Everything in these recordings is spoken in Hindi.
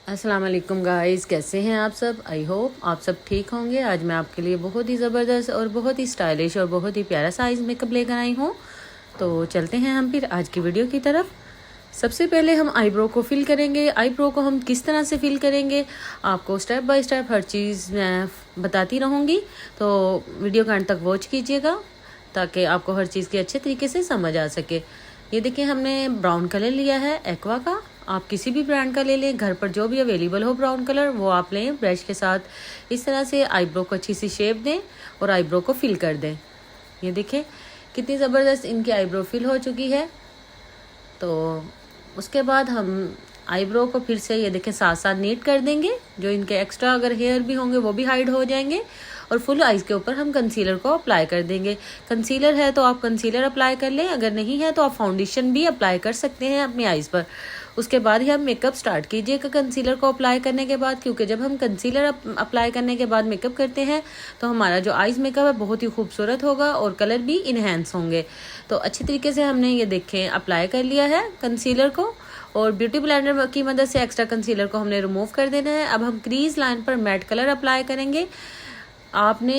अस्सलाम वालेकुम गाइस, कैसे हैं आप सब। आई होप आप सब ठीक होंगे। आज मैं आपके लिए बहुत ही ज़बरदस्त और बहुत ही स्टाइलिश और बहुत ही प्यारा सा आइज मेकअप लेकर आई हूँ। तो चलते हैं हम फिर आज की वीडियो की तरफ। सबसे पहले हम आईब्रो को फिल करेंगे। आईब्रो को हम किस तरह से फिल करेंगे आपको स्टेप बाय स्टेप हर चीज़ मैं बताती रहूँगी, तो वीडियो का अंत तक वॉच कीजिएगा ताकि आपको हर चीज़ की अच्छे तरीके से समझ आ सके। ये देखिए, हमने ब्राउन कलर लिया है एक्वा का। आप किसी भी ब्रांड का ले लें, घर पर जो भी अवेलेबल हो ब्राउन कलर वो आप लें। ब्रश के साथ इस तरह से आईब्रो को अच्छी सी शेप दें और आईब्रो को फिल कर दें। ये देखें कितनी ज़बरदस्त इनकी आईब्रो फिल हो चुकी है। तो उसके बाद हम आईब्रो को फिर से ये देखें साथ साथ नीट कर देंगे। जो इनके एक्स्ट्रा अगर हेयर भी होंगे वो भी हाइड हो जाएंगे। और फुल आइज के ऊपर हम कंसीलर को अप्लाई कर देंगे। कंसीलर है तो आप कंसीलर अप्लाई कर लें, अगर नहीं है तो आप फाउंडेशन भी अप्लाई कर सकते हैं अपनी आइज़ पर। उसके बाद ही आप मेकअप स्टार्ट कीजिएगा कंसीलर को अप्लाई करने के बाद, क्योंकि जब हम कंसीलर अप्लाई करने के बाद मेकअप करते हैं तो हमारा जो आइज़ मेकअप है बहुत ही खूबसूरत होगा और कलर भी इन्हेंस होंगे। तो अच्छी तरीके से हमने ये देखें अप्लाई कर लिया है कंसीलर को, और ब्यूटी ब्लेंडर की मदद से एक्स्ट्रा कंसीलर को हमने रिमूव कर देना है। अब हम क्रीज लाइन पर मैट कलर अप्लाई करेंगे। आपने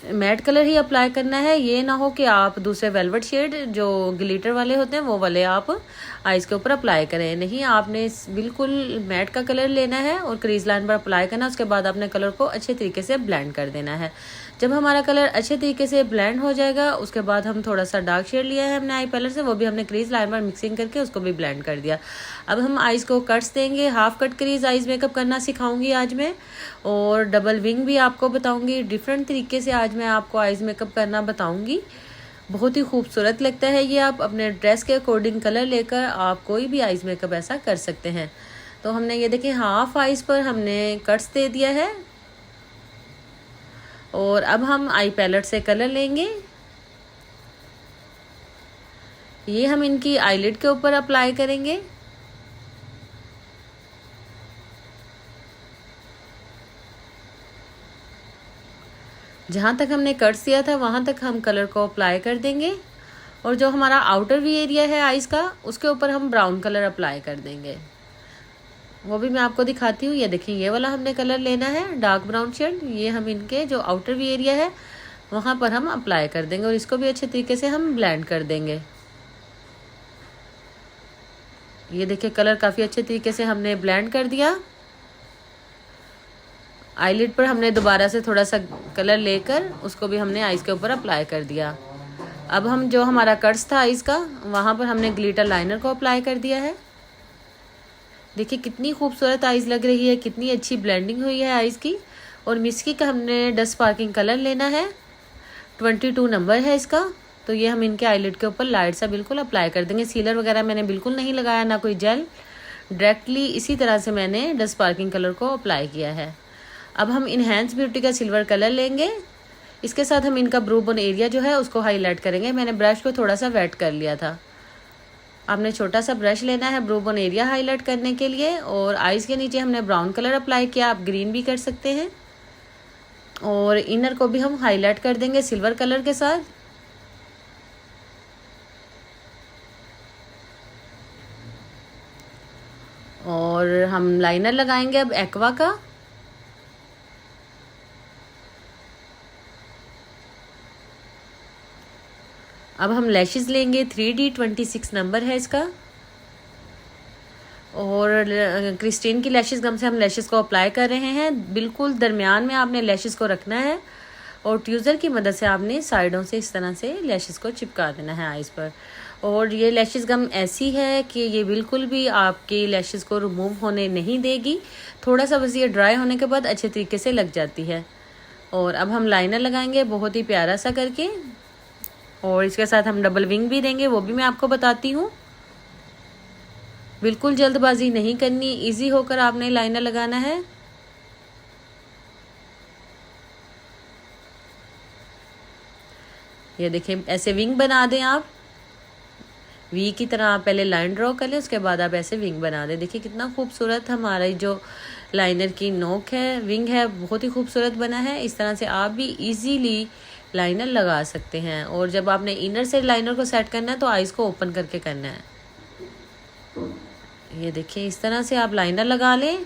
मैट कलर ही अप्लाई करना है, ये ना हो कि आप दूसरे वेलवेट शेड जो ग्लिटर वाले होते हैं वो वाले आप आइज़ के ऊपर अप्लाई करें। नहीं, आपने बिल्कुल मैट का कलर लेना है और क्रीज लाइन पर अप्लाई करना है। उसके बाद आपने कलर को अच्छे तरीके से ब्लेंड कर देना है। जब हमारा कलर अच्छे तरीके से ब्लेंड हो जाएगा उसके बाद हम थोड़ा सा डार्क शेड लिया है हमने आई पैलेट से, वो भी हमने क्रीज लाइन पर मिक्सिंग करके उसको भी ब्लेंड कर दिया। अब हम आइज़ को कट्स देंगे। Half cut crease eyes makeup करना सिखाऊंगी आज मैं, और डबल विंग भी आपको बताऊंगी। डिफरेंट तरीके से आज मैं आपको आइज़ मेकअप करना बताऊंगी। बहुत ही खूबसूरत लगता है ये। आप अपने ड्रेस के अकॉर्डिंग कलर लेकर आप कोई भी आइज़ मेकअप ऐसा कर सकते हैं। तो हमने ये देखिए हाफ आइज़ पर हमने कट्स दे दिया है। और अब हम आई पैलेट से कलर लेंगे। ये हम इनकी आईलिड के ऊपर अप्लाई करेंगे। जहाँ तक हमने कट्स दिया था वहाँ तक हम कलर को अप्लाई कर देंगे। और जो हमारा आउटर वी एरिया है आइज़ का उसके ऊपर हम ब्राउन कलर अप्लाई कर देंगे। वो भी मैं आपको दिखाती हूँ। ये देखिए ये वाला हमने कलर लेना है डार्क ब्राउन शेड। ये हम इनके जो आउटर वी एरिया है वहाँ पर हम अप्लाई कर देंगे और इसको भी अच्छे तरीके से हम ब्लेंड कर देंगे। ये देखिए कलर काफ़ी अच्छे तरीके से हमने ब्लेंड कर दिया। आईलिड पर हमने दोबारा से थोड़ा सा कलर लेकर उसको भी हमने आइज़ के ऊपर अप्लाई कर दिया। अब हम जो हमारा कट्स था आइज़ का वहाँ पर हमने ग्लिटर लाइनर को अप्लाई कर दिया है। देखिए कितनी खूबसूरत आइज़ लग रही है, कितनी अच्छी ब्लेंडिंग हुई है आइज़ की। और मिस्की का हमने डस्ट स्पार्किंग कलर लेना है, 22 नंबर है इसका। तो ये हम इनके आईलिड के ऊपर लाइट सा बिल्कुल अप्लाई कर देंगे। सीलर वगैरह मैंने बिल्कुल नहीं लगाया, ना कोई जेल, डायरेक्टली इसी तरह से मैंने डस्ट स्पार्किंग कलर को अप्लाई किया है। अब हम इनहेंस ब्यूटी का सिल्वर कलर लेंगे। इसके साथ हम इनका ब्रू बोन एरिया जो है उसको हाईलाइट करेंगे। मैंने ब्रश को थोड़ा सा वेट कर लिया था। आपने छोटा सा ब्रश लेना है ब्रू बोन एरिया हाईलाइट करने के लिए। और आइज़ के नीचे हमने ब्राउन कलर अप्लाई किया, आप ग्रीन भी कर सकते हैं। और इनर को भी हम हाईलाइट कर देंगे सिल्वर कलर के साथ। और हम लाइनर लगाएंगे अब एक्वा का। अब हम लैशेस लेंगे, 3D 26 नंबर है इसका। और क्रिस्टीन की लैशेस गम से हम लैशेस को अप्लाई कर रहे हैं। बिल्कुल दरमियान में आपने लैशेस को रखना है और ट्यूज़र की मदद से आपने साइडों से इस तरह से लैशेस को चिपका देना है आइज़ पर। और ये लैशेस गम ऐसी है कि ये बिल्कुल भी आपकी लैशेस को रिमूव होने नहीं देगी। थोड़ा सा बस ये ड्राई होने के बाद अच्छे तरीके से लग जाती है। और अब हम लाइनर लगाएंगे बहुत ही प्यारा सा करके, और इसके साथ हम डबल विंग भी देंगे, वो भी मैं आपको बताती हूँ। बिल्कुल जल्दबाजी नहीं करनी, इजी होकर आपने लाइनर लगाना है। ये देखिए ऐसे विंग बना दें आप, वी की तरह आप पहले लाइन ड्रॉ कर लें, उसके बाद आप ऐसे विंग बना दें। देखिए कितना खूबसूरत हमारा जो लाइनर की नोक है, विंग है, बहुत ही खूबसूरत बना है। इस तरह से आप भी इजीली लाइनर लगा सकते हैं। और जब आपने इनर से लाइनर को सेट करना है तो आइज़ को ओपन करके करना है। ये देखिए इस तरह से आप लाइनर लगा लें।